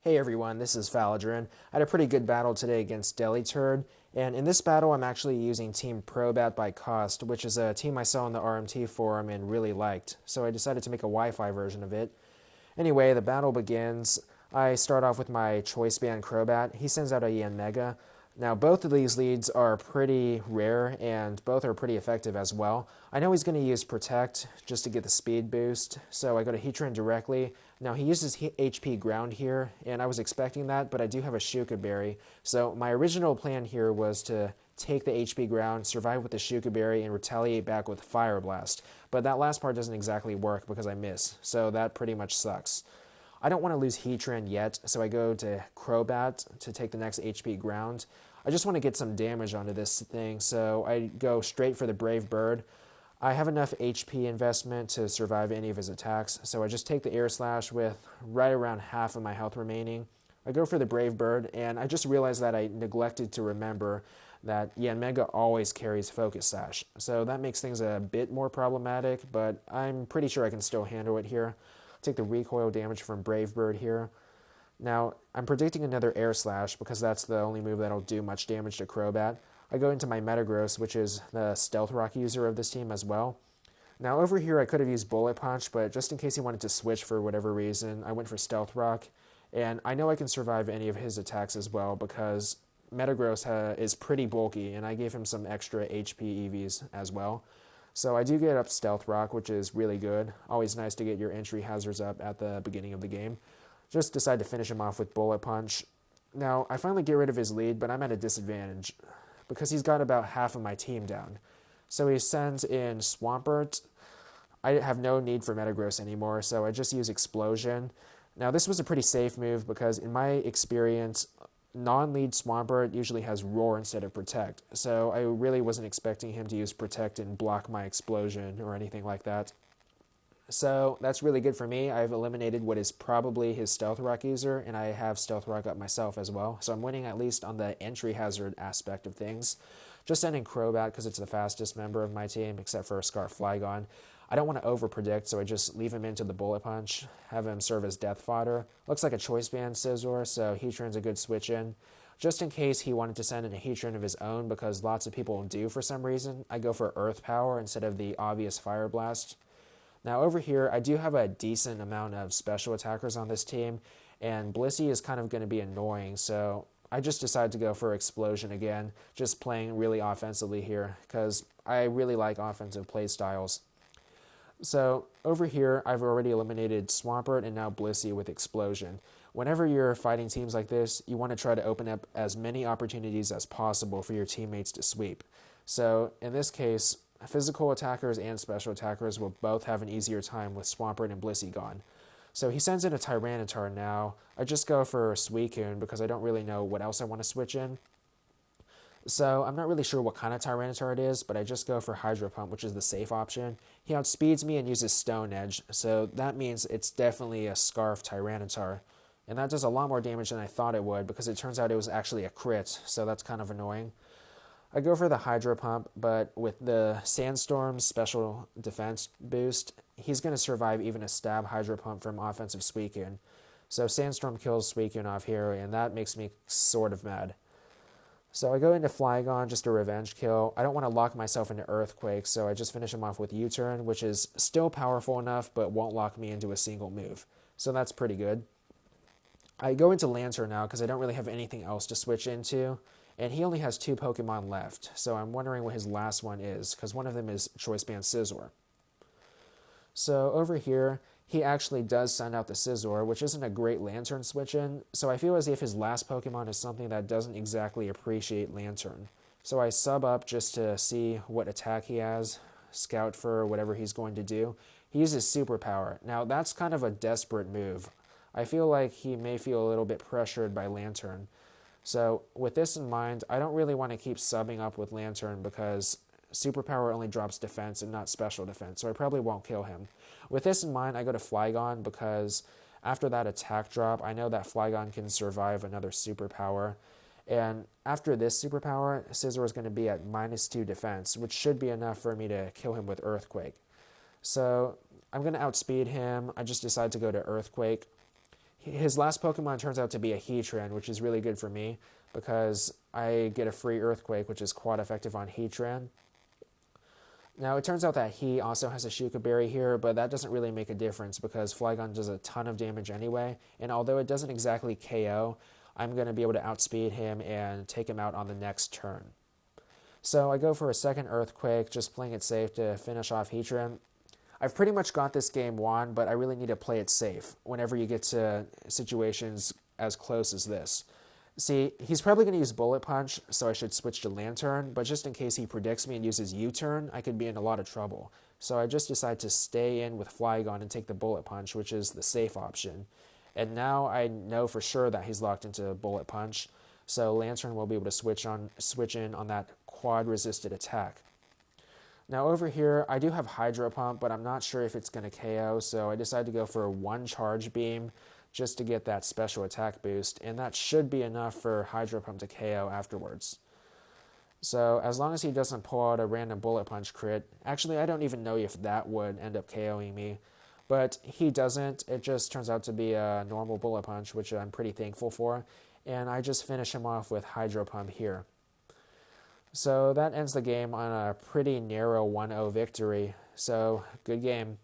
Hey everyone, this is Faladran. I had a pretty good battle today against deliterd, and in this battle I'm actually using Team Probat by cost, which is a team I saw on the RMT forum and really liked, so I decided to make a Wi-Fi version of it. Anyway, the battle begins. I start off with my choice band Crobat. He sends out a Yanmega. Now, both of these leads are pretty rare, and both are pretty effective as well. I know he's going to use Protect just to get the speed boost, so I go to Heatran directly. Now, he uses HP Ground here, and I was expecting that, but I do have a Shuka Berry. So my original plan here was to take the HP Ground, survive with the Shuka Berry, and retaliate back with Fire Blast. But that last part doesn't exactly work because I miss, so that pretty much sucks. I don't want to lose Heatran yet, so I go to Crobat to take the next HP Ground. I just want to get some damage onto this thing, so I go straight for the Brave Bird. I have enough HP investment to survive any of his attacks, so I just take the Air Slash with right around half of my health remaining. I go for the Brave Bird, and I just realized that I neglected to remember that Yanmega always carries Focus Sash, so that makes things a bit more problematic, but I'm pretty sure I can still handle it here. Take the recoil damage from Brave Bird here. Now, I'm predicting another Air Slash because that's the only move that'll do much damage to Crobat. I go into my Metagross, which is the Stealth Rock user of this team as well. Now, over here I could have used Bullet Punch, but just in case he wanted to switch for whatever reason, I went for Stealth Rock. And I know I can survive any of his attacks as well because Metagross is pretty bulky, and I gave him some extra HP EVs as well. So I do get up Stealth Rock, which is really good. Always nice to get your entry hazards up at the beginning of the game. Just decide to finish him off with Bullet Punch. Now, I finally get rid of his lead, but I'm at a disadvantage because he's got about half of my team down. So he sends in Swampert. I have no need for Metagross anymore, so I just use Explosion. Now, this was a pretty safe move because in my experience, non-lead Swampert usually has Roar instead of Protect. So I really wasn't expecting him to use Protect and block my Explosion or anything like that. So that's really good for me. I've eliminated what is probably his Stealth Rock user, and I have Stealth Rock up myself as well. So I'm winning at least on the entry hazard aspect of things. Just sending Crobat because it's the fastest member of my team, except for Scarf Flygon. I don't want to over-predict, so I just leave him into the Bullet Punch, have him serve as death fodder. Looks like a Choice Band Scizor, so Heatran's a good switch in. Just in case he wanted to send in a Heatran of his own, because lots of people do for some reason, I go for Earth Power instead of the obvious Fire Blast. Now over here, I do have a decent amount of special attackers on this team, and Blissey is kind of going to be annoying, so I just decided to go for Explosion again, just playing really offensively here, because I really like offensive play styles. So over here, I've already eliminated Swampert and now Blissey with Explosion. Whenever you're fighting teams like this, you want to try to open up as many opportunities as possible for your teammates to sweep. So in this case, physical attackers and special attackers will both have an easier time with Swampert and Blissey gone. So he sends in a Tyranitar now. I just go for Suicune because I don't really know what else I want to switch in. So I'm not really sure what kind of Tyranitar it is, but I just go for Hydro Pump, which is the safe option. He outspeeds me and uses Stone Edge, so that means it's definitely a Scarf Tyranitar. And that does a lot more damage than I thought it would because it turns out it was actually a crit, so that's kind of annoying. I go for the Hydro Pump, but with the Sandstorm's special defense boost, he's going to survive even a stab Hydro Pump from offensive Suicune. So Sandstorm kills Suicune off here, and that makes me sort of mad. So I go into Flygon, just a revenge kill. I don't want to lock myself into Earthquake, so I just finish him off with U-Turn, which is still powerful enough, but won't lock me into a single move. So that's pretty good. I go into Lanturn now because I don't really have anything else to switch into. And he only has 2 Pokemon left, so I'm wondering what his last one is, because one of them is Choice Band Scizor. So over here, he actually does send out the Scizor, which isn't a great Lanturn switch-in, so I feel as if his last Pokemon is something that doesn't exactly appreciate Lanturn. So I sub up just to see what attack he has, scout for whatever he's going to do. He uses Superpower. Now, that's kind of a desperate move. I feel like he may feel a little bit pressured by Lanturn. So with this in mind, I don't really want to keep subbing up with Lanturn because Superpower only drops defense and not special defense, so I probably won't kill him. With this in mind, I go to Flygon because after that attack drop, I know that Flygon can survive another Superpower. And after this Superpower, Scizor is going to be at -2 defense, which should be enough for me to kill him with Earthquake. So I'm going to outspeed him. I just decide to go to Earthquake. His last Pokemon turns out to be a Heatran, which is really good for me because I get a free Earthquake, which is quite effective on Heatran. Now, it turns out that he also has a Shuka Berry here, but that doesn't really make a difference because Flygon does a ton of damage anyway, and although it doesn't exactly KO, I'm going to be able to outspeed him and take him out on the next turn. So I go for a second Earthquake, just playing it safe to finish off Heatran. I've pretty much got this game won, but I really need to play it safe whenever you get to situations as close as this. See, he's probably going to use Bullet Punch, so I should switch to Lantern, but just in case he predicts me and uses U-Turn, I could be in a lot of trouble. So I just decide to stay in with Flygon and take the Bullet Punch, which is the safe option. And now I know for sure that he's locked into Bullet Punch, so Lantern will be able to switch in on that quad-resisted attack. Now over here, I do have Hydro Pump, but I'm not sure if it's going to KO, so I decided to go for one Charge Beam just to get that special attack boost, and that should be enough for Hydro Pump to KO afterwards. So as long as he doesn't pull out a random Bullet Punch crit, actually I don't even know if that would end up KOing me, but he doesn't. It just turns out to be a normal Bullet Punch, which I'm pretty thankful for, and I just finish him off with Hydro Pump here. So that ends the game on a pretty narrow 1-0 victory, so good game.